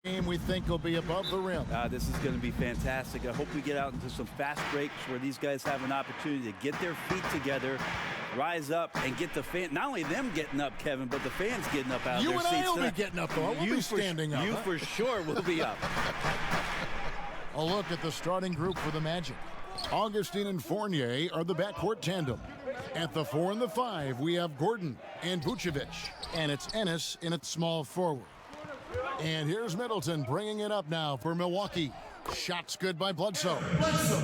Game we think will be above the rim. This is going to be fantastic. I hope we get out into some fast breaks where these guys have an opportunity to get their feet together, rise up, and get the fan. Not only them getting up, Kevin, but the fans getting up out of their seats. You and I will be getting up, though. We'll be standing up. You for sure will be up. A look at the starting group for the Magic. Augustine and Fournier are the backcourt tandem. At the 4 and the 5, we have Gordon and Vucevic, and it's Ennis in its small forward. And here's Middleton bringing it up now for Milwaukee. Shots good by Bledsoe.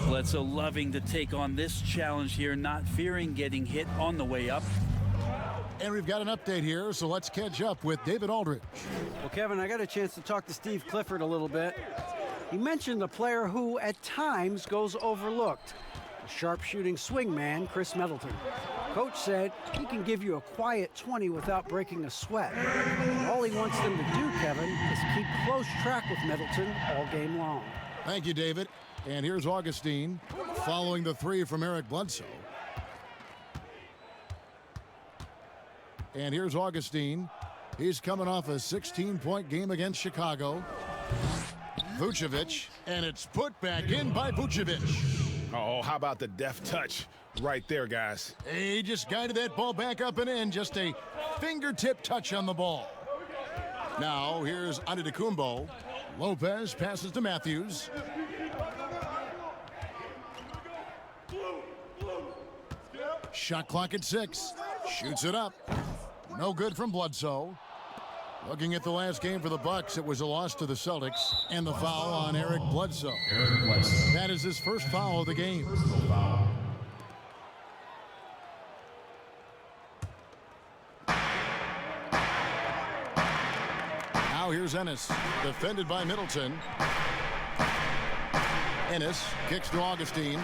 Bledsoe loving to take on this challenge here, not fearing getting hit on the way up. And we've got an update here, so let's catch up with David Aldridge. Well, Kevin, I got a chance to talk to Steve Clifford a little bit. He mentioned a player who, at times, goes overlooked. The sharpshooting swingman, Chris Middleton. Coach said he can give you a quiet 20 without breaking a sweat. All he wants them to do, Kevin, is keep close track with Middleton all game long. Thank you, David. And here's Augustine following the 3 from Eric Bledsoe. And here's Augustine. He's coming off a 16-point game against Chicago. Vucevic, and it's put back in by Vucevic. Oh, how about the deft touch right there, guys? He just guided that ball back up and in. Just a fingertip touch on the ball. Now, here's Antetokounmpo. Lopez passes to Matthews. Shot clock at 6. Shoots it up. No good from Bledsoe. Looking at the last game for the Bucks, it was a loss to the Celtics, and the foul on Eric Bledsoe. That is his first foul of the game. Now here's Ennis, defended by Middleton. Ennis kicks to Augustine.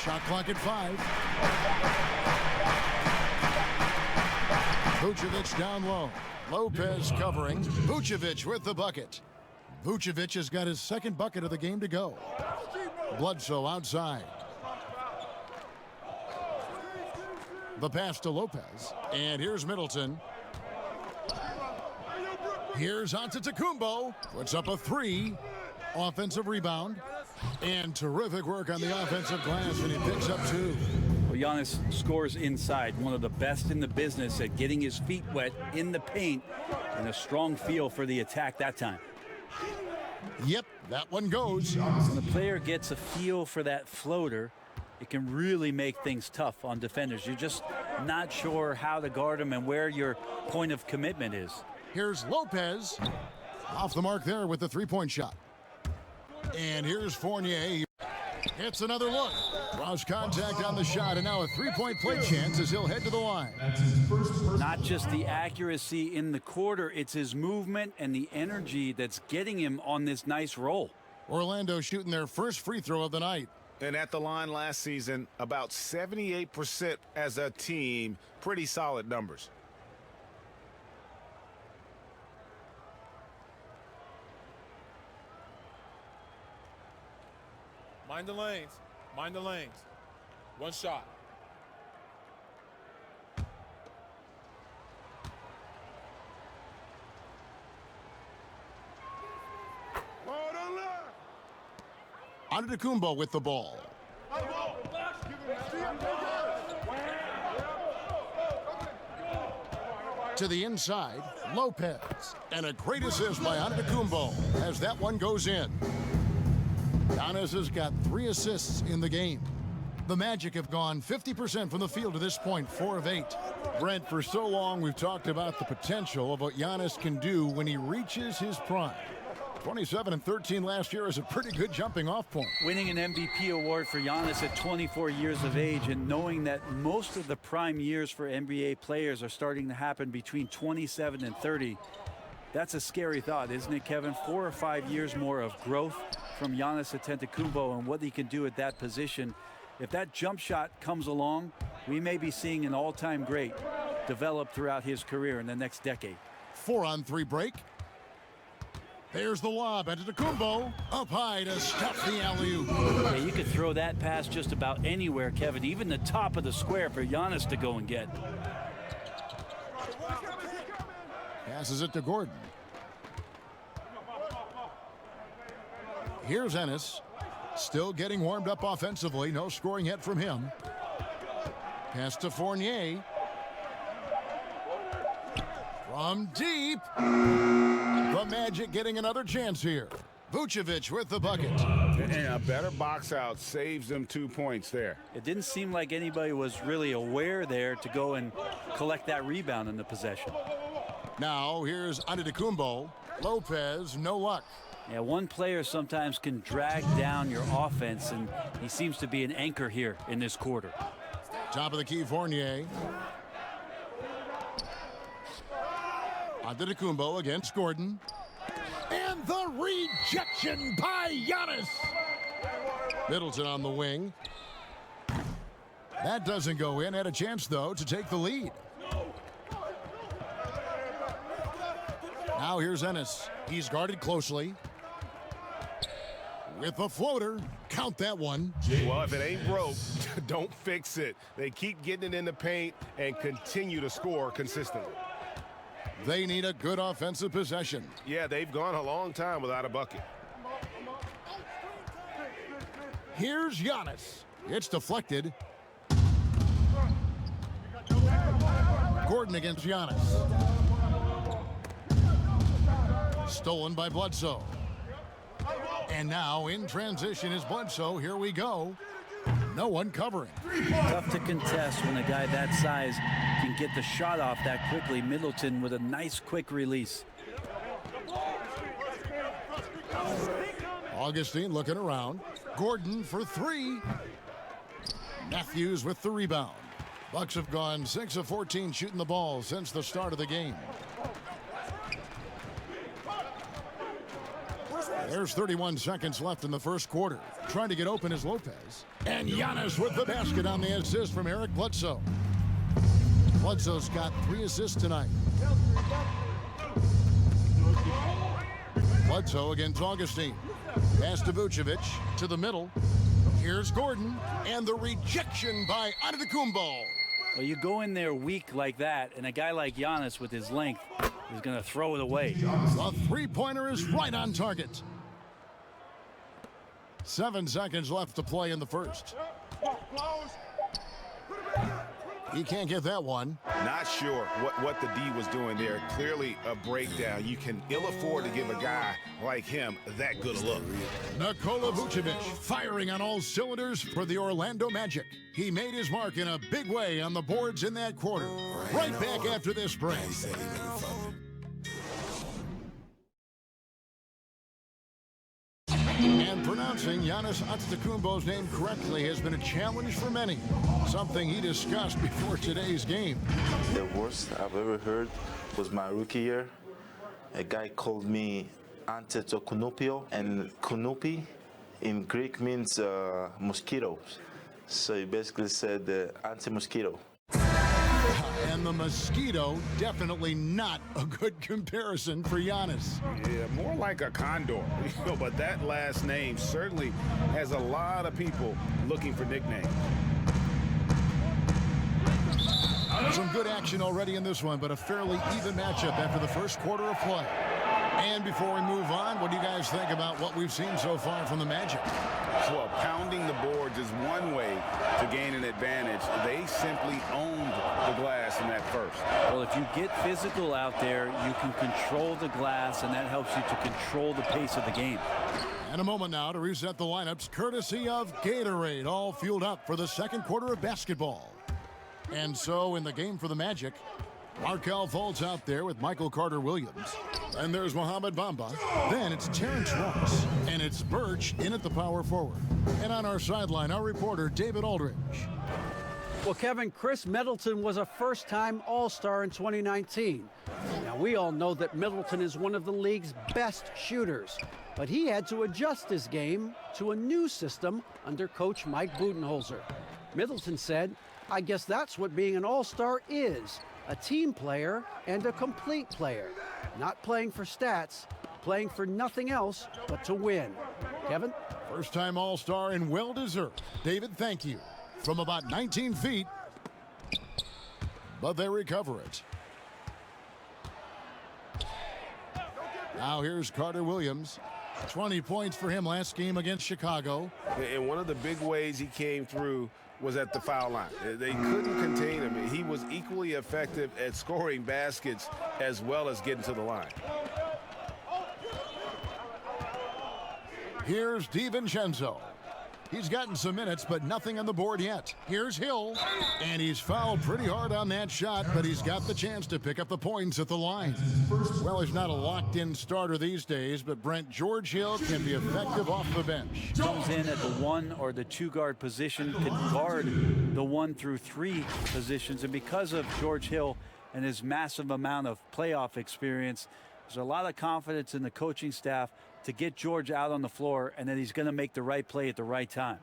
Shot clock at 5. Vucevic down low. Lopez covering. Vucevic with the bucket. Vucevic has got his second bucket of the game to go. Bledsoe outside. The pass to Lopez. And here's Middleton. Here's Antetokounmpo. Puts up a 3. Offensive rebound. And terrific work on the offensive glass, and he picks up 2. Well, Giannis scores inside, one of the best in the business at getting his feet wet in the paint, and a strong feel for the attack that time. Yep, that one goes. When the player gets a feel for that floater, it can really make things tough on defenders. You're just not sure how to guard them and where your point of commitment is. Here's Lopez. Off the mark there with the 3-point shot. And here's Fournier. Hits another look. Draws contact on the shot, and now a 3-point play chance as he'll head to the line. Not just the accuracy in the quarter, it's his movement and the energy that's getting him on this nice roll. Orlando shooting their first free throw of the night. And at the line last season, about 78% as a team. Pretty solid numbers. Mind the lanes. Mind the lanes. One shot. Antetokounmpo with the ball. To the inside, Lopez. And a great assist by Antetokounmpo as that one goes in. Giannis has got 3 assists in the game. The Magic have gone 50% from the field to this point, 4 of 8. Brent, for so long we've talked about the potential of what Giannis can do when he reaches his prime. 27 and 13 last year is a pretty good jumping off point. Winning an MVP award for Giannis at 24 years of age, and knowing that most of the prime years for NBA players are starting to happen between 27 and 30. That's a scary thought, isn't it, Kevin? 4 or 5 years more of growth from Giannis Antetokounmpo and what he can do at that position. If that jump shot comes along, we may be seeing an all-time great develop throughout his career in the next decade. 4-on-3 break. There's the lob. Antetokounmpo up high to stuff the alley-oop. Yeah, you could throw that pass just about anywhere, Kevin, even the top of the square for Giannis to go and get. Passes it to Gordon. Here's Ennis. Still getting warmed up offensively. No scoring yet from him. Pass to Fournier. From deep. The Magic getting another chance here. Vucevic with the bucket. And a better box out saves them 2 points there. It didn't seem like anybody was really aware there to go and collect that rebound in the possession. Now here's Antetokounmpo. Lopez, no luck. Yeah, one player sometimes can drag down your offense, and he seems to be an anchor here in this quarter. Top of the key, Fournier. Antetokounmpo against Gordon. And the rejection by Giannis. Middleton on the wing. That doesn't go in. Had a chance, though, to take the lead. Now here's Ennis. He's guarded closely. With a floater. Count that one. Well, if it ain't broke, don't fix it. They keep getting it in the paint and continue to score consistently. They need a good offensive possession. Yeah, they've gone a long time without a bucket. Here's Giannis. It's deflected. Gordon against Giannis. Stolen by Bledsoe. And now in transition is Bledsoe. Here we go. No one covering. Tough to contest when a guy that size can get the shot off that quickly. Middleton with a nice quick release. Augustine looking around. Gordon for three. Matthews with the rebound. Bucks have gone 6 of 14 shooting the ball since the start of the game. There's 31 seconds left in the first quarter. Trying to get open is Lopez. And Giannis with the basket on the assist from Eric Bledsoe. Bledsoe's got 3 assists tonight. Bledsoe against Augustine. Pass to Vucevic to the middle. Here's Gordon. And the rejection by Antetokounmpo. Well, you go in there weak like that, and a guy like Giannis with his length is going to throw it away. The three-pointer is right on target. 7 seconds left to play in the first. He can't get that one. Not sure what the D was doing there. Clearly a breakdown. You can ill afford to give a guy like him that good a look. Nikola Vucevic firing on all cylinders for the Orlando Magic. He made his mark in a big way on the boards in that quarter. Right back after this break. And pronouncing Giannis Antetokounmpo's name correctly has been a challenge for many. Something he discussed before today's game. The worst I've ever heard was my rookie year. A guy called me Antetokounmpo, and Kunupi in Greek means mosquitoes. So he basically said anti-mosquito. And the mosquito, definitely not a good comparison for Giannis. Yeah, more like a condor. But that last name certainly has a lot of people looking for nicknames. Some good action already in this one, but a fairly even matchup after the first quarter of play. And before we move on, what do you guys think about what we've seen so far from the Magic? Well, pounding the boards is one way to gain an advantage. They simply owned the glass in that first. Well, if you get physical out there, you can control the glass, and that helps you to control the pace of the game. And a moment now to reset the lineups, courtesy of Gatorade, all fueled up for the second quarter of basketball. And so in the game for the Magic, Markelle Fultz out there with Michael Carter-Williams. And there's Mohamed Bamba. Then it's Terrence Ross. And it's Birch in at the power forward. And on our sideline, our reporter, David Aldridge. Well, Kevin, Chris Middleton was a first-time All-Star in 2019. Now, we all know that Middleton is one of the league's best shooters. But he had to adjust his game to a new system under Coach Mike Budenholzer. Middleton said, "I guess that's what being an All-Star is. A team player and a complete player. Not playing for stats, playing for nothing else but to win." Kevin? First-time All-Star and well-deserved. David, thank you. From about 19 feet, but they recover it. Now here's Carter Williams. 20 points for him last game against Chicago. And one of the big ways he came through was at the foul line. They couldn't contain him. He was equally effective at scoring baskets as well as getting to the line. Here's DiVincenzo. He's gotten some minutes, but nothing on the board yet. Here's Hill, and he's fouled pretty hard on that shot, but he's got the chance to pick up the points at the line. Well, he's not a locked-in starter these days, but Brent, George Hill can be effective off the bench. Comes in at the 1 or the 2 guard position, can guard the 1 through 3 positions, and because of George Hill and his massive amount of playoff experience, there's a lot of confidence in the coaching staff to get George out on the floor, and that he's going to make the right play at the right time.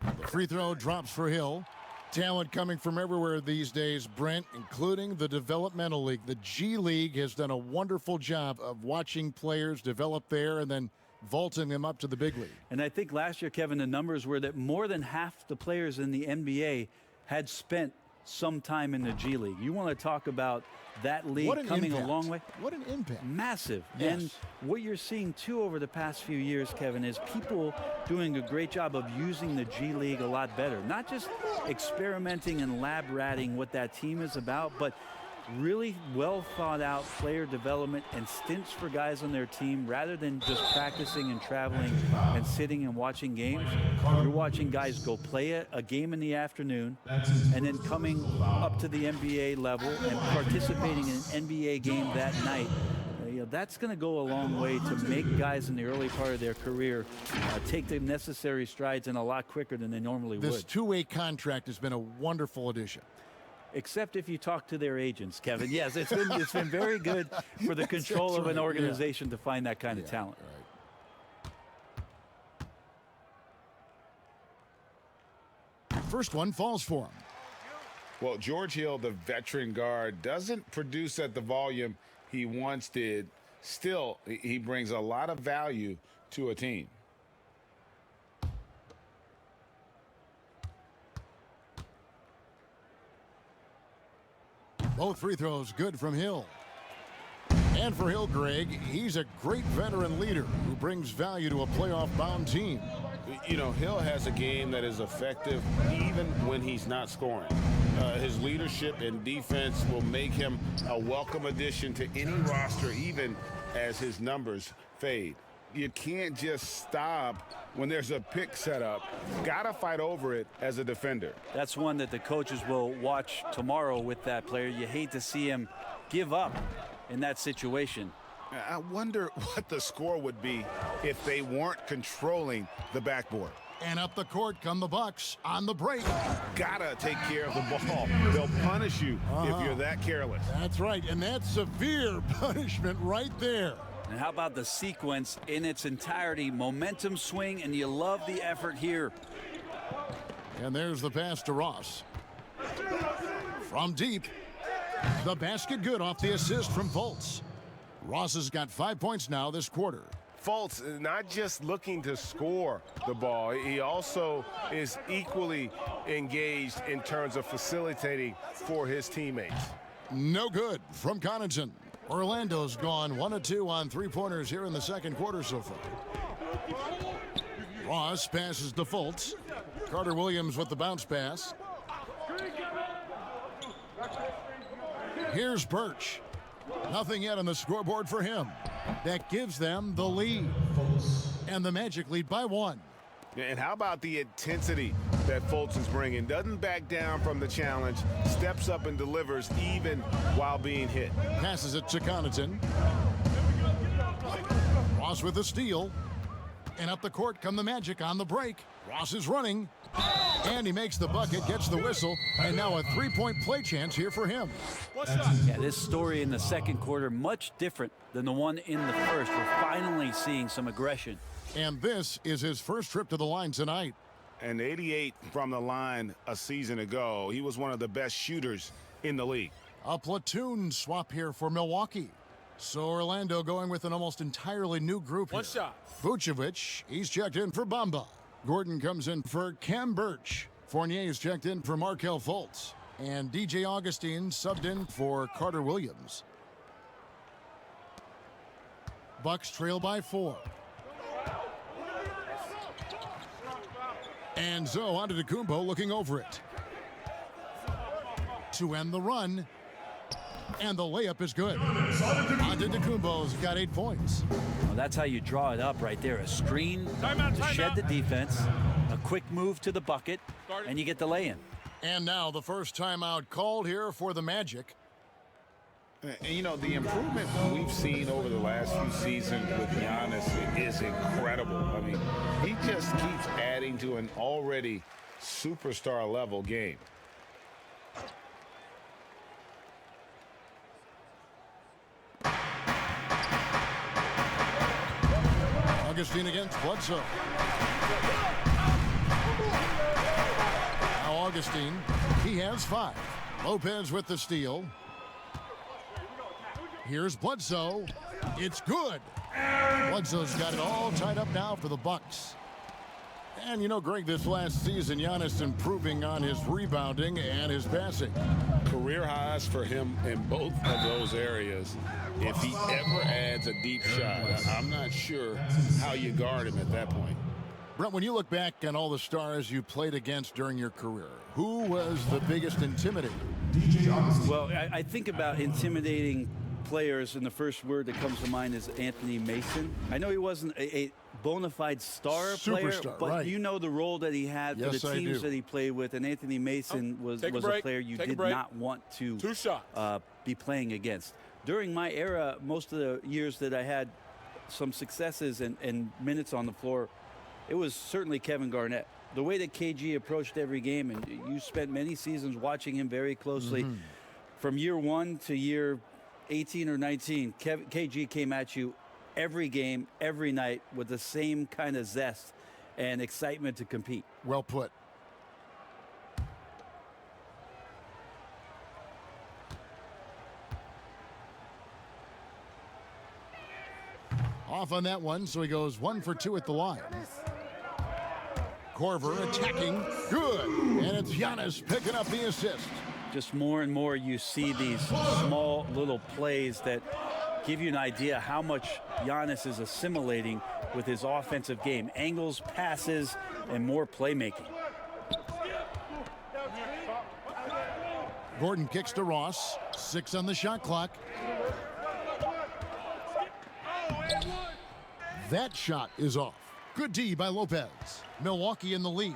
The free throw drops for Hill. Talent coming from everywhere these days, Brent, including the developmental league. The G League has done a wonderful job of watching players develop there and then vaulting them up to the big league. And I think last year, Kevin, the numbers were that more than half the players in the NBA had spent some time in the G League. You want to talk about that league coming a long way? What an impact. Massive. Yes. And what you're seeing, too, over the past few years, Kevin, is people doing a great job of using the G League a lot better. Not just experimenting and lab ratting what that team is about, but really well thought out player development and stints for guys on their team rather than just practicing and traveling and sitting and watching games. You're watching guys go play a game in the afternoon and then coming up to the NBA level and participating in an NBA game that night. That's going to go a long way to make guys in the early part of their career take the necessary strides and a lot quicker than they normally would. This two-way contract has been a wonderful addition. Except if you talk to their agents, Kevin. Yes, it's been very good for the control That's of an right, organization to find that kind of talent. Right. First one falls for him. Well, George Hill, the veteran guard, doesn't produce at the volume he once did. Still, he brings a lot of value to a team. Both free throws good from Hill. And for Hill, Greg, he's a great veteran leader who brings value to a playoff-bound team. You know, Hill has a game that is effective even when he's not scoring. His leadership and defense will make him a welcome addition to any roster, even as his numbers fade. You can't just stop when there's a pick set up. Gotta fight over it as a defender. That's one that the coaches will watch tomorrow with that player. You hate to see him give up in that situation. I wonder what the score would be if they weren't controlling the backboard. And up the court come the Bucks on the break. Gotta take care of the ball. They'll punish you if you're that careless. That's right, and that's severe punishment right there. And how about the sequence in its entirety? Momentum swing, and you love the effort here. And there's the pass to Ross. From deep, the basket good off the assist from Fultz. Ross has got 5 points now this quarter. Fultz not just looking to score the ball, he also is equally engaged in terms of facilitating for his teammates. No good from Connaughton. Orlando's gone 1 of 2 on three-pointers here in the second quarter so far. Ross passes to Fultz. Carter Williams with the bounce pass. Here's Birch. Nothing yet on the scoreboard for him. That gives them the lead. And the Magic lead by 1. And how about the intensity that Fultz is bringing? Doesn't back down from the challenge, steps up and delivers even while being hit. Passes it to Connaughton. Ross with the steal. And up the court come the Magic on the break. Ross is running. And he makes the bucket, gets the whistle, and now a three-point play chance here for him. Yeah, this story in the second quarter, much different than the one in the first. We're finally seeing some aggression. And this is his first trip to the line tonight. And 88 from the line a season ago. He was one of the best shooters in the league. A platoon swap here for Milwaukee. So Orlando going with an almost entirely new group here. One shot. Vucevic, he's checked in for Bamba. Gordon comes in for Cam Birch. Fournier is checked in for Markelle Fultz. And DJ Augustine subbed in for Carter Williams. Bucks trail by 4. And so Antetokounmpo looking over it. To end the run. And the layup is good. Antetokounmpo's got 8 points. Well, that's how you draw it up right there. A screen to shed the defense, a quick move to the bucket, and you get the lay-in. And now the first timeout called here for the Magic. And, you know, the improvement we've seen over the last few seasons with Giannis is incredible. I mean, he just keeps adding to an already superstar level game. Augustine against Bledsoe. Now Augustine, he has 5. Lopez with the steal. Here's Bledsoe. It's good. Bledsoe's got it all tied up now for the Bucks. And you know, Greg, this last season, Giannis improving on his rebounding and his passing. Career highs for him in both of those areas. If he ever adds a deep shot, I'm not sure how you guard him at that point. Brent, when you look back on all the stars you played against during your career, who was the biggest intimidator? Well, I think about intimidating players, and the first word that comes to mind is Anthony Mason. I know he wasn't a bona fide star player, but right. you know the role that he had for the teams that he played with, and Anthony Mason was a player you did not want to be playing against. During my era, most of the years that I had some successes and minutes on the floor, it was certainly Kevin Garnett. The way that KG approached every game, and you spent many seasons watching him very closely, from year 1 to year 18 or 19, KG came at you every game, every night with the same kind of zest and excitement to compete. Well put. Off on that one, so he goes 1 for 2 at the line. Korver attacking, good, and it's Giannis picking up the assist. Just more and more you see these small little plays that give you an idea how much Giannis is assimilating with his offensive game. Angles, passes, and more playmaking. Gordon kicks to Ross, 6 on the shot clock. That shot is off. Good D by Lopez. Milwaukee in the lead.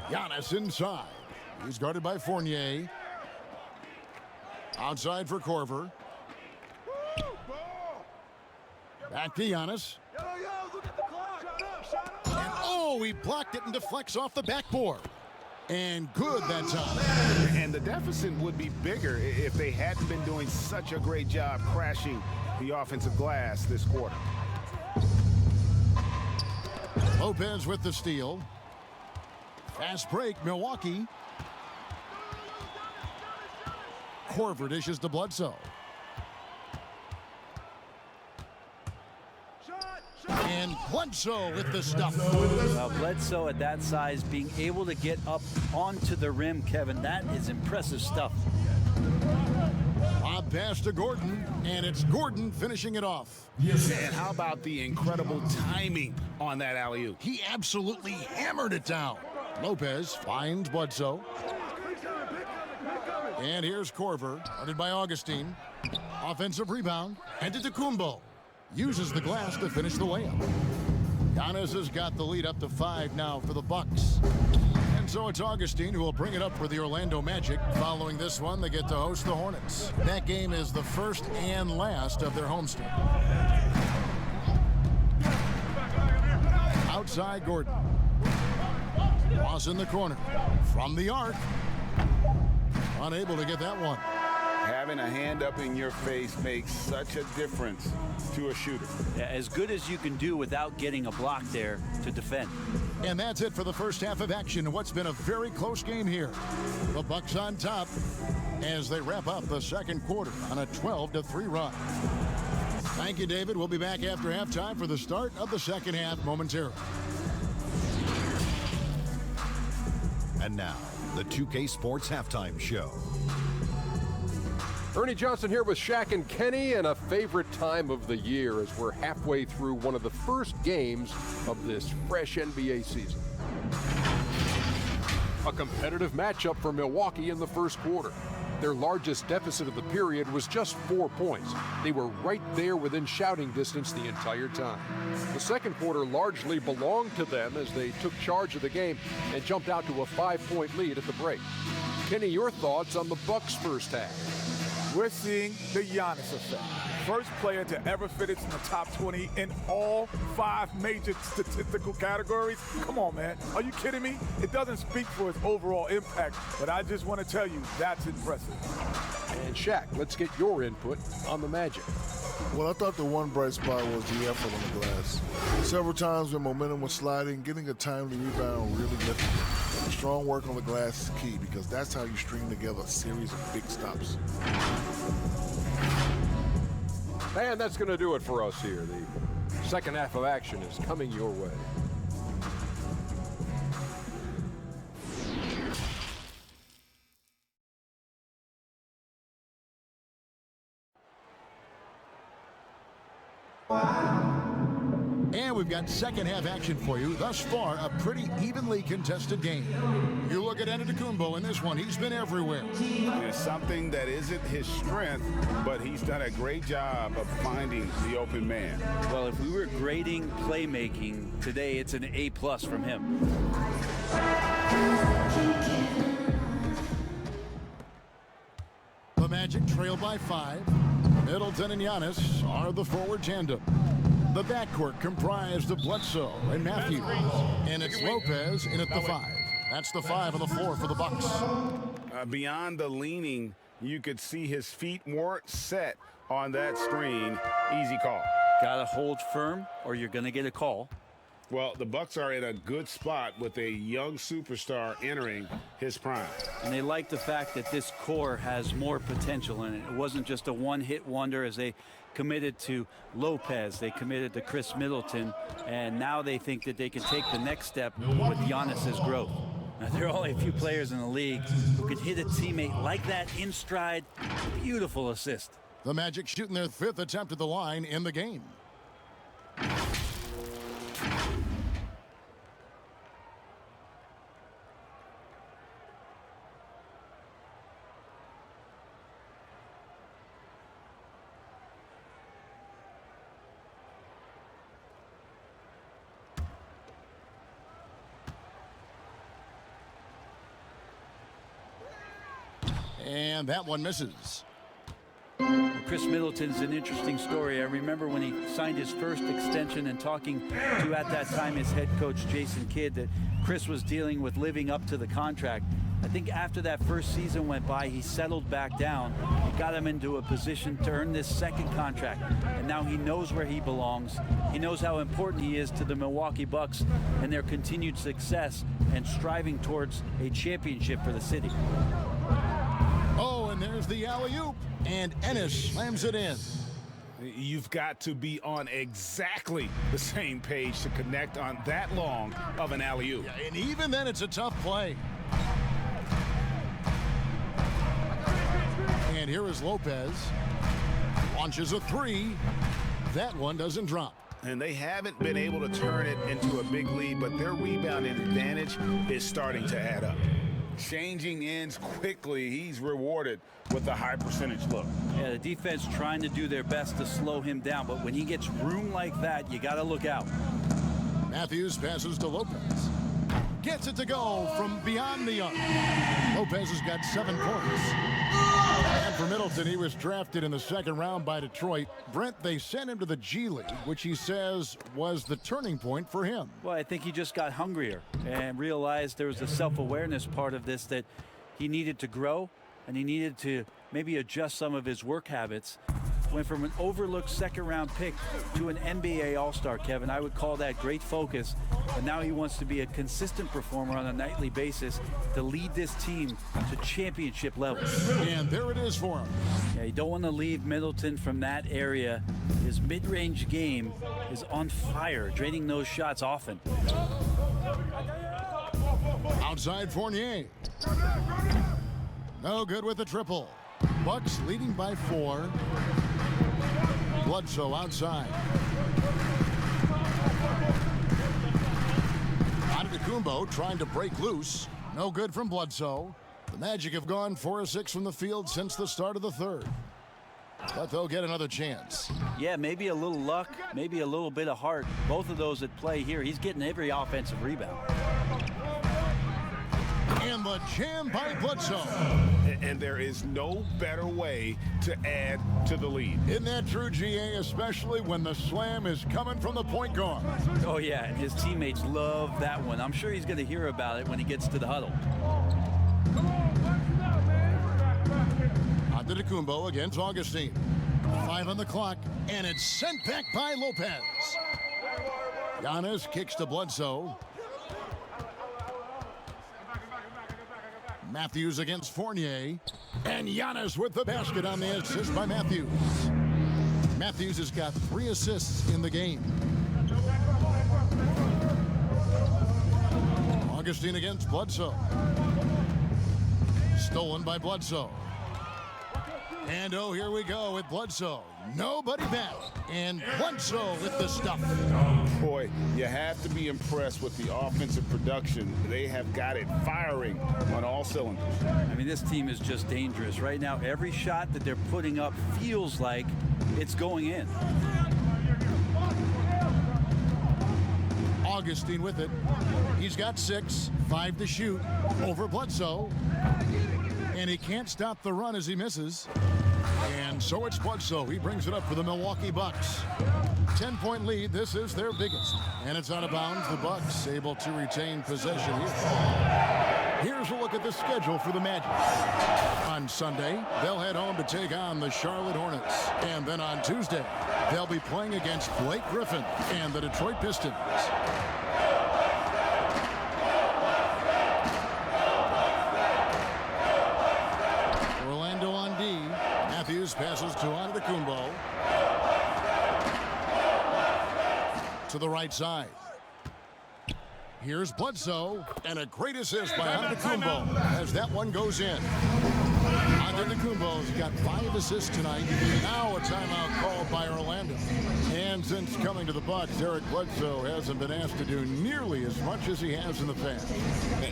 Giannis inside. He's guarded by Fournier. Outside for Korver. Back to Giannis. And oh, he blocked it and deflects off the backboard. And good that time. And the deficit would be bigger if they hadn't been doing such a great job crashing the offensive glass this quarter. Lopez with the steal. Fast break, Milwaukee. Korver dishes to Bledsoe. And Bledsoe with the stuff. Well, Bledsoe at that size being able to get up onto the rim, Kevin, that is impressive stuff. Lob pass to Gordon, and it's Gordon finishing it off. And how about the incredible timing on that alley-oop? He absolutely hammered it down. Lopez finds Bledsoe. And here's Korver, guarded by Augustine. Offensive rebound, and Antetokounmpo uses the glass to finish the layup. Giannis has got the lead up to 5 now for the Bucks. And so it's Augustine who will bring it up for the Orlando Magic. Following this one, they get to host the Hornets. That game is the first and last of their homestand. Outside Gordon. Ross in the corner. From the arc. Unable to get that one. Having a hand up in your face makes such a difference to a shooter. Yeah, as good as you can do without getting a block there to defend. And that's it for the first half of action. What's been a very close game here. The Bucks on top as they wrap up the second quarter on a 12-3 run. Thank you, David. We'll be back after halftime for the start of the second half momentarily. And now, the 2K Sports Halftime Show. Ernie Johnson here with Shaq and Kenny, and a favorite time of the year as we're halfway through one of the first games of this fresh NBA season. A competitive matchup for Milwaukee in the first quarter. Their largest deficit of the period was just 4 points. They were right there within shouting distance the entire time. The second quarter largely belonged to them as they took charge of the game and jumped out to a 5-point lead at the break. Kenny, your thoughts on the Bucks' first half? We're seeing the Giannis effect. First player to ever finish in the top 20 in all 5 major statistical categories. Come on, man. Are you kidding me? It doesn't speak for his overall impact, but I just want to tell you that's impressive. And Shaq, let's get your input on the Magic. Well, I thought the one bright spot was the effort on the glass. Several times when momentum was sliding, getting a timely rebound really lifted it. Strong work on the glass is key because that's how you string together a series of big stops. And that's going to do it for us here. The second half of action is coming your way. And we've got second half action for you. Thus far, a pretty evenly contested game. You look at Antetokounmpo in this one. He's been everywhere. It's something that isn't his strength, but he's done a great job of finding the open man. Well, if we were grading playmaking today, it's an A+ from him. The Magic trail by 5. Middleton and Giannis are the forward tandem. The backcourt comprised of Bledsoe and Matthews. And it's Lopez in at the 5. That's the 5 on the floor for the Bucks. Beyond the leaning, you could see his feet weren't set on that screen. Easy call. Gotta hold firm or you're gonna get a call. Well, the Bucks are in a good spot with a young superstar entering his prime. And they like the fact that this core has more potential in it. It wasn't just a one-hit wonder as they committed to Lopez, they committed to Chris Middleton, and now they think that they can take the next step with Giannis's growth. Now, there are only a few players in the league who could hit a teammate like that in stride. Beautiful assist. The Magic shooting their 5th attempt at the line in the game. And that one misses. Chris Middleton's an interesting story. I remember when he signed his first extension and talking to, at that time, his head coach, Jason Kidd, that Chris was dealing with living up to the contract. I think after that first season went by, he settled back down. He got him into a position to earn this second contract. And now he knows where he belongs. He knows how important he is to the Milwaukee Bucks and their continued success and striving towards a championship for the city. Oh, and there's the alley-oop. And Ennis slams it in. You've got to be on exactly the same page to connect on that long of an alley-oop. Yeah, and even then, it's a tough play. And here is Lopez. Launches a 3. That one doesn't drop. And they haven't been able to turn it into a big lead, but their rebounding advantage is starting to add up. Changing ends quickly, he's rewarded with a high percentage look. Yeah, the defense trying to do their best to slow him down, but when he gets room like that, you got to look out. Matthews passes to Lopez. Gets it to go from beyond the arc. Lopez has got 7 points. And for Middleton, he was drafted in the 2nd round by Detroit. Brent, they sent him to the G League, which he says was the turning point for him. Well, I think he just got hungrier and realized there was a self-awareness part of this, that he needed to grow and he needed to maybe adjust some of his work habits. Went from an overlooked 2nd round pick to an NBA All-Star, Kevin. I would call that great focus. And now he wants to be a consistent performer on a nightly basis to lead this team to championship levels. And there it is for him. Yeah, you don't want to leave Middleton from that area. His mid-range game is on fire, draining those shots often. Outside Fournier. No good with the triple. Bucks leading by 4. Bledsoe outside. Antetokounmpo trying to break loose. No good from Bledsoe. The Magic have gone 4 of 6 from the field since the start of the third. But they'll get another chance. Yeah, maybe a little luck, maybe a little bit of heart. Both of those at play here. He's getting every offensive rebound. And the jam by Bledsoe. And there is no better way to add to the lead. Isn't that true, GA, especially when the slam is coming from the point guard? Oh, yeah, and his teammates love that one. I'm sure he's going to hear about it when he gets to the huddle. Antetokounmpo against Augustine. 5 on the clock, and it's sent back by Lopez. Giannis kicks to Bledsoe. Matthews against Fournier. And Giannis with the basket on the assist by Matthews. Matthews has got 3 assists in the game. Augustine against Bledsoe. Stolen by Bledsoe. And oh, here we go with Bledsoe. Nobody back. And Bledsoe with the stuff. Boy, you have to be impressed with the offensive production. They have got it firing on all cylinders. I mean, this team is just dangerous. Right now, every shot that they're putting up feels like it's going in. Augustine with it. He's got 6, 5 to shoot over Bledsoe. And he can't stop the run as he misses. And so it's Bledsoe. He brings it up for the Milwaukee Bucks. 10-point lead. This is their biggest. And it's out of bounds. The Bucks able to retain possession here. Here's a look at the schedule for the Magic. On Sunday, they'll head home to take on the Charlotte Hornets. And then on Tuesday, they'll be playing against Blake Griffin and the Detroit Pistons. Orlando on D. Matthews passes to Antetokounmpo. To the right side. Here's Bledsoe, and a great assist by Antetokounmpo as that one goes in. Antetokounmpo's got 5 assists tonight. Now a timeout called by Orlando. And since coming to the Bucks, Eric Bledsoe hasn't been asked to do nearly as much as he has in the past.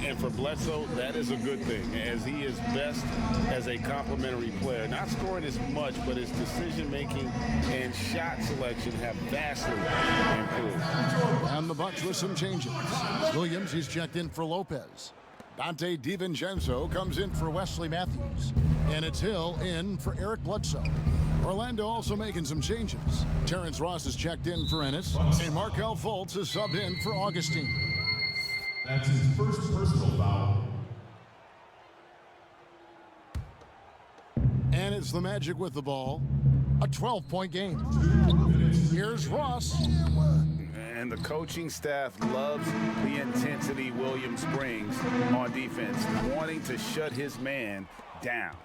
And for Bledsoe, that is a good thing, as he is best as a complementary player. Not scoring as much, but his decision-making and shot selection have vastly improved. And the Bucks with some changes. Williams, he's checked in for Lopez. Dante DiVincenzo comes in for Wesley Matthews. And it's Hill in for Eric Bledsoe. Orlando also making some changes. Terrence Ross is checked in for Ennis. And Markelle Fultz is subbed in for Augustine. That's his first personal foul. And it's the Magic with the ball. A 12-point game. Here's Ross. And the coaching staff loves the intensity Williams brings on defense, wanting to shut his man down.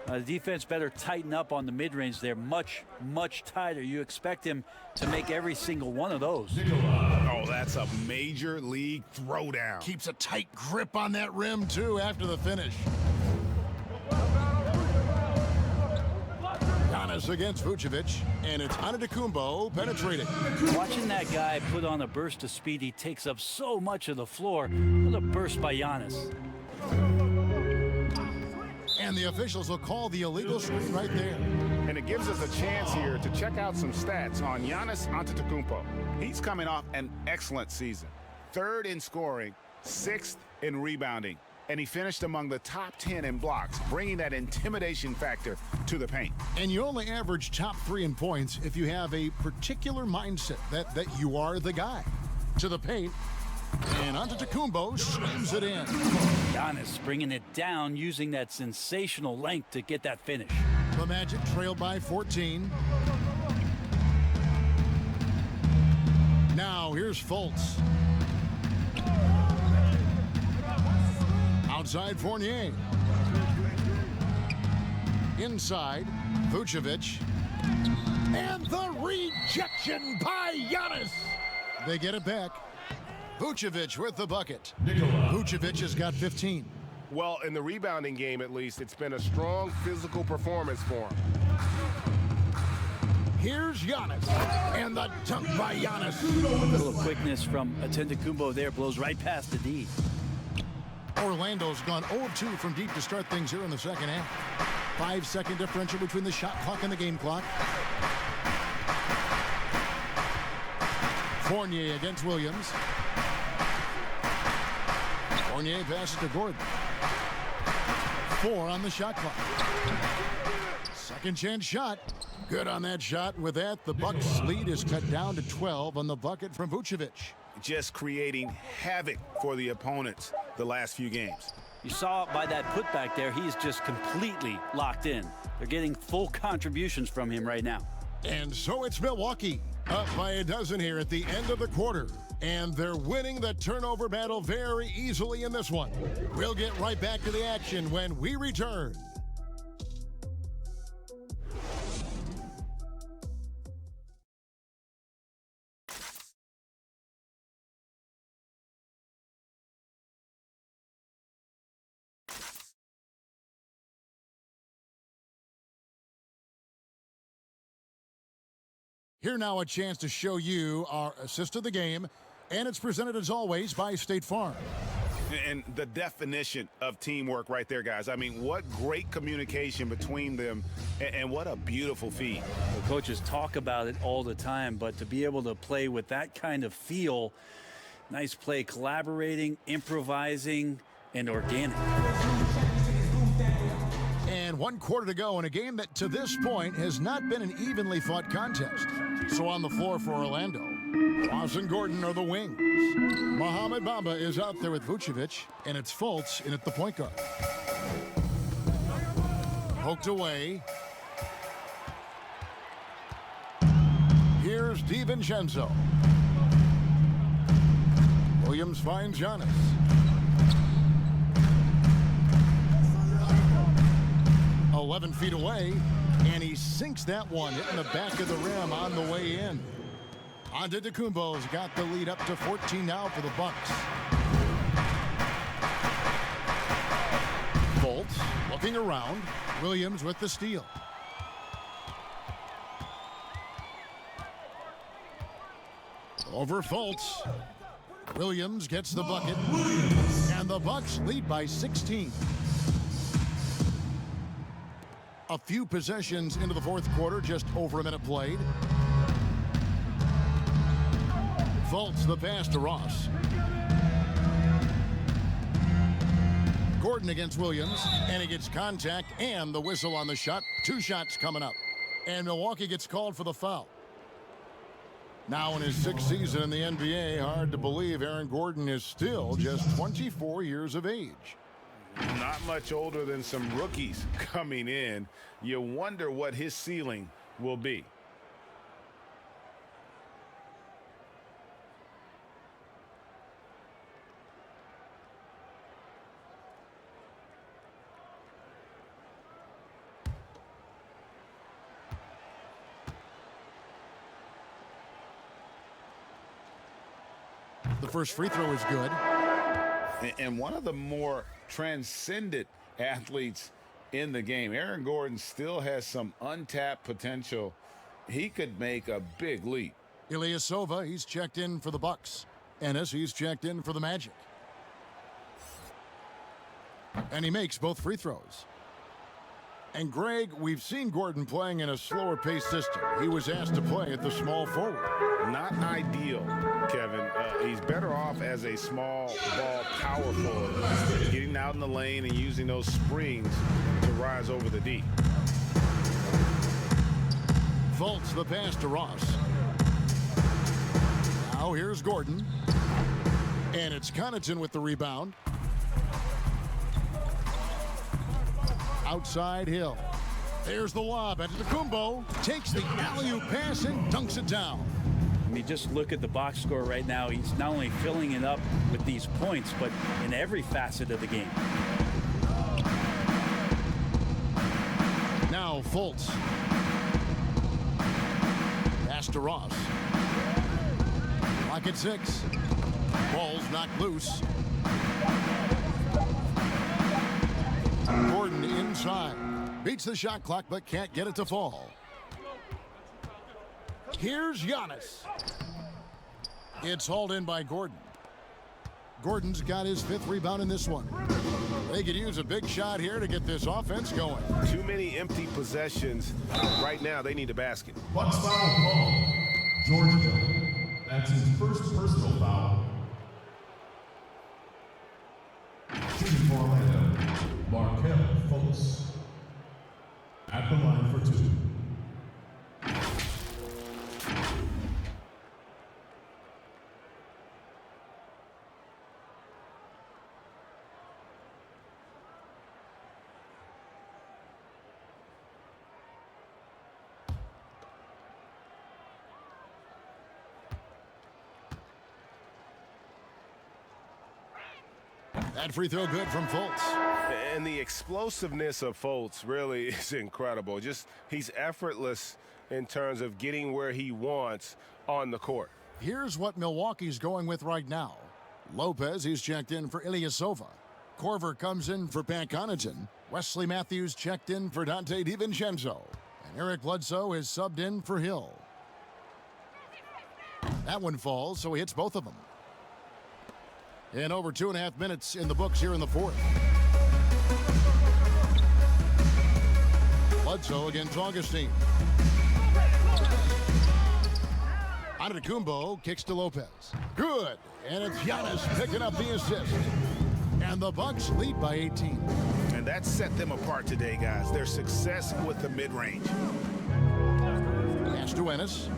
The defense better tighten up on the mid-range. They're much, much tighter. You expect him to make every single one of those. Oh, that's a major league throwdown. Keeps a tight grip on that rim, too, after the finish. Giannis against Vucevic, and it's Antetokounmpo penetrating. Watching that guy put on a burst of speed, he takes up so much of the floor. What a burst by Giannis. And the officials will call the illegal screen right there. And it gives us a chance here to check out some stats on Giannis Antetokounmpo. He's coming off an excellent season. 3rd in scoring, 6th in rebounding. And he finished among the top 10 in blocks, bringing that intimidation factor to the paint. And you only average top 3 in points if you have a particular mindset that you are the guy. To the paint, and Antetokounmpo slams it in. Giannis bringing it down, using that sensational length to get that finish. The Magic trailed by 14. Now here's Fultz. Outside Fournier. Inside, Vucevic. And the rejection by Giannis. They get it back. Vucevic with the bucket. Vucevic has got 15. Well, in the rebounding game, at least, it's been a strong physical performance for him. Here's Giannis, and the dunk by Giannis. A little quickness from Antetokounmpo there, blows right past the D. Orlando's gone 0 of 2 from deep to start things here in the second half. 5-second differential between the shot clock and the game clock. Fournier against Williams. Fournier passes to Gordon. 4 on the shot clock. Second chance shot. Good on that shot. With that, the Bucks' lead is cut down to 12 on the bucket from Vucevic. Just creating havoc for the opponents the last few games. You saw by that putback there, he's just completely locked in. They're getting full contributions from him right now. And so it's Milwaukee, up by a dozen here at the end of the quarter. And they're winning the turnover battle very easily in this one. We'll get right back to the action when we return. Here now a chance to show you our assist of the game, and it's presented as always by State Farm. And the definition of teamwork right there, guys. I mean, what great communication between them, and what a beautiful feed. The coaches talk about it all the time, but to be able to play with that kind of feel, nice play, collaborating, improvising, and organic. And 1 quarter to go in a game that to this point has not been an evenly fought contest. So on the floor for Orlando, Ross and Gordon are the wings. Mohamed Bamba is out there with Vucevic, and it's Fultz in at the point guard. Poked away. Here's DiVincenzo. Williams finds Giannis. .11 feet away, and he sinks that one, hitting the back of the rim on the way in. Antetokounmpo's got the lead up to 14 now for the Bucks. Fultz looking around. Williams with the steal. Over Fultz. Williams gets the bucket, and the Bucks lead by 16. A few possessions into the fourth quarter, just over a minute played. Fultz the pass to Ross. Gordon against Williams, and he gets contact and the whistle on the shot. 2 shots coming up, and Milwaukee gets called for the foul. Now in his 6th season in the NBA, hard to believe Aaron Gordon is still just 24 years of age. Not much older than some rookies coming in. You wonder what his ceiling will be. The first free throw is good. And one of the more transcendent athletes in the game. Aaron Gordon still has some untapped potential. He could make a big leap. Ilyasova, he's checked in for the Bucks. Ennis, he's checked in for the Magic. And he makes both free throws. And Greg, we've seen Gordon playing in a slower pace system. He was asked to play at the small forward. Not ideal, Kevin. He's better off as a small ball power forward, getting out in the lane and using those springs to rise over the D. Fultz the pass to Ross. Now here's Gordon. And it's Connaughton with the rebound. Outside Hill. There's the lob. Antetokounmpo takes the alley-oop pass and dunks it down. I mean, just look at the box score right now. He's not only filling it up with these points, but in every facet of the game. Now Fultz. Pass to Ross. Clock at 6. Ball's knocked loose. Gordon inside. Beats the shot clock but can't get it to fall. Here's Giannis. It's hauled in by Gordon. Gordon's got his 5th rebound in this one. They could use a big shot here to get this offense going. Too many empty possessions. Right now, they need a basket. Bucks foul call. George Hill. That's his first personal foul. Shooting for Orlando, Markel Fultz. At the line for 2. That free throw good from Fultz. And the explosiveness of Fultz really is incredible. He's effortless in terms of getting where he wants on the court. Here's what Milwaukee's going with right now. Lopez, he's checked in for Ilyasova. Korver comes in for Pat Connaughton. Wesley Matthews checked in for Dante DiVincenzo. And Eric Bledsoe is subbed in for Hill. That one falls, so he hits both of them. And over 2.5 minutes in the books here in the 4th. Bledsoe against Augustine. Antetokounmpo kicks to Lopez. Good. And it's Giannis picking up the assist. And the Bucks lead by 18. And that set them apart today, guys. Their success with the mid-range. Pass to Ennis.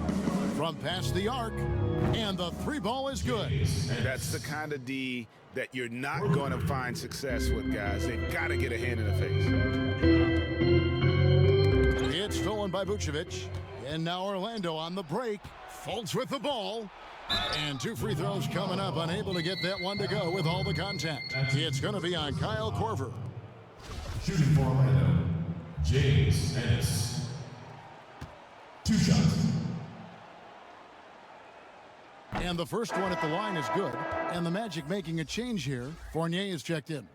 From past the arc. And the 3-ball is good. That's the kind of D that you're not going to find success with, guys. They've got to get a hand in the face. It's stolen by Vucevic. And now Orlando on the break. Fultz with the ball. And 2 free throws coming up. Unable to get that one to go with all the contact. It's going to be on Kyle Korver. Shooting for Orlando, James Ennis. 2 shots. And the first one at the line is good. And the Magic making a change here. Fournier is checked in.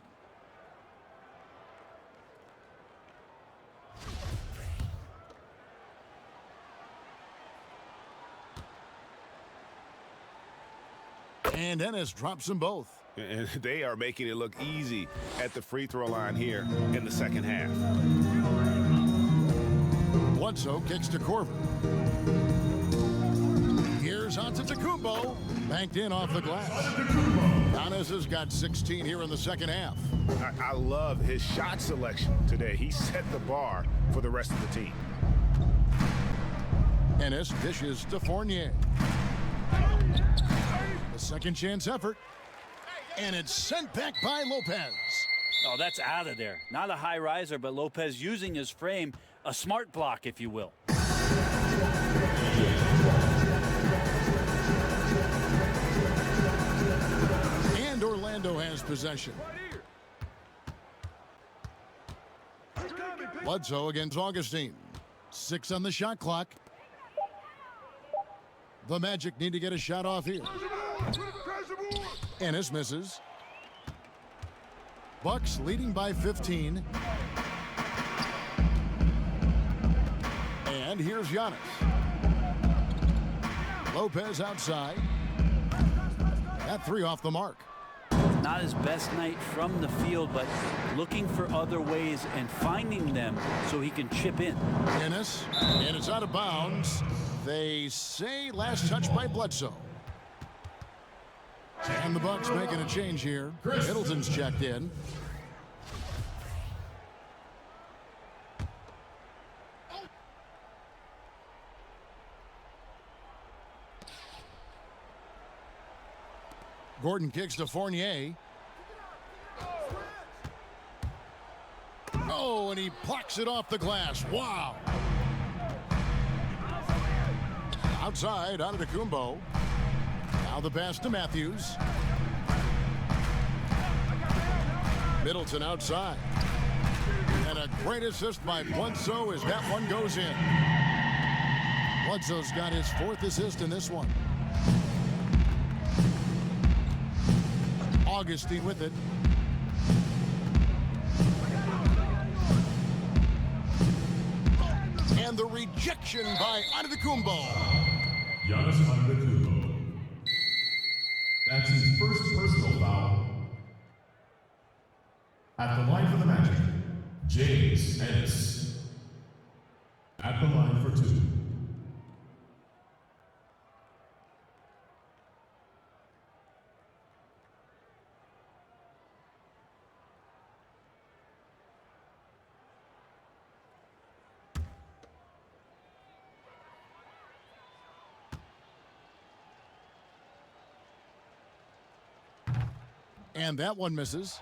And Ennis drops them both. And they are making it look easy at the free throw line here in the second half. Bledsoe kicks to Korver. Here's Antetokounmpo. Banked in off the glass. Giannis has got 16 here in the second half. I love his shot selection today. He set the bar for the rest of the team. Ennis dishes to Fournier. A second chance effort. And it's sent back by Lopez. Oh, that's out of there. Not a high riser, but Lopez using his frame, a smart block, if you will. And Orlando has possession. Bledsoe against Augustine. 6 on the shot clock. The Magic need to get a shot off here. Ennis misses. Bucks leading by 15. And here's Giannis. Lopez outside. That 3 off the mark. Not his best night from the field, but looking for other ways and finding them so he can chip in. Ennis, and it's out of bounds. They say last touch by Bledsoe. And the Bucks making a change here. Middleton's checked in. Gordon kicks to Fournier. Oh, and he plucks it off the glass. Wow. Outside, Antetokounmpo. Now the pass to Matthews. Middleton outside. And a great assist by Bledsoe as that one goes in. Bledsoe's got his 4th assist in this one. Augustine with it. And the rejection by Antetokounmpo. Giannis Antetokounmpo. That's his first personal foul. At the line for the Magic, James Ennis. At the line for 2. And that one misses.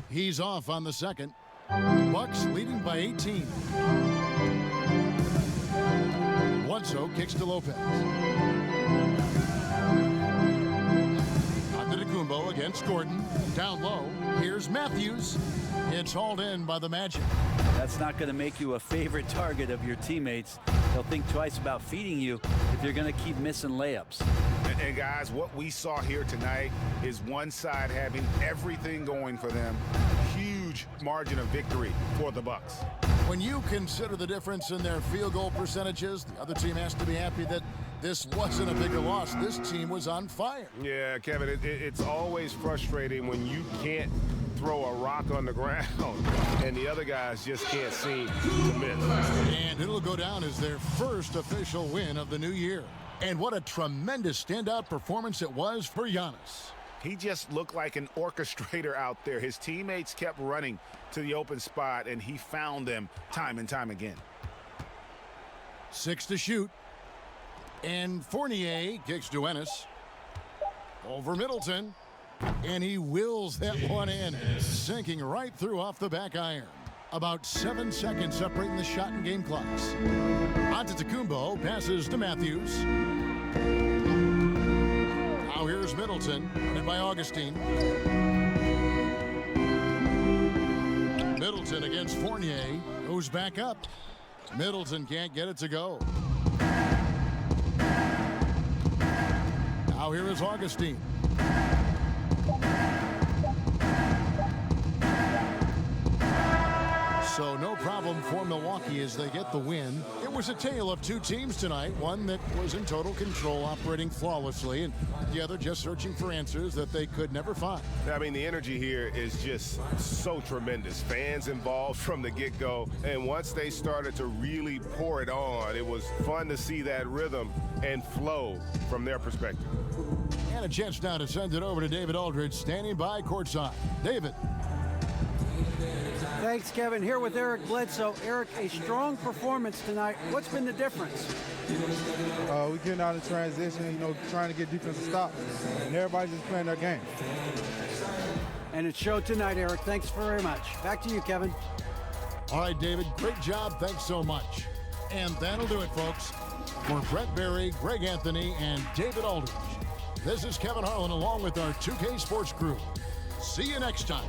He's off on the second. Bucks leading by 18. Bledsoe kicks to Lopez. Antetokounmpo against Gordon. Down low. Here's Matthews. It's hauled in by the Magic. That's not going to make you a favorite target of your teammates. They'll think twice about feeding you if you're going to keep missing layups. And guys, what we saw here tonight is one side having everything going for them. Huge margin of victory for the Bucks. When you consider the difference in their field goal percentages, the other team has to be happy that this wasn't a bigger loss. This team was on fire. Yeah, Kevin, it's always frustrating when you can't throw a rock on the ground and the other guys just can't seem to miss. And it'll go down as their first official win of the new year. And what a tremendous standout performance it was for Giannis. He just looked like an orchestrator out there. His teammates kept running to the open spot, and he found them time and time again. 6 to shoot. And Fournier kicks to Ennis. Over Middleton. And he wills that one in, sinking right through off the back iron. About 7 seconds separating the shot and game clocks. Antetokounmpo passes to Matthews. Now here's Middleton, running by Augustine. Middleton against Fournier, goes back up. Middleton can't get it to go. Now here is Augustine. So no problem for Milwaukee as they get the win. It was a tale of two teams tonight, one that was in total control, operating flawlessly, and the other just searching for answers that they could never find. I mean, the energy here is just so tremendous. Fans involved from the get-go, and once they started to really pour it on, it was fun to see that rhythm and flow from their perspective. And a chance now to send it over to David Aldridge, standing by courtside. David. Thanks, Kevin. Here with Eric Bledsoe. Eric, a strong performance tonight. What's been the difference? We're getting out of transition, trying to get defensive stops. And everybody's just playing their game. And it showed tonight, Eric. Thanks very much. Back to you, Kevin. All right, David. Great job. Thanks so much. And that'll do it, folks. For Brett Berry, Greg Anthony, and David Aldridge, this is Kevin Harlan along with our 2K Sports crew. See you next time.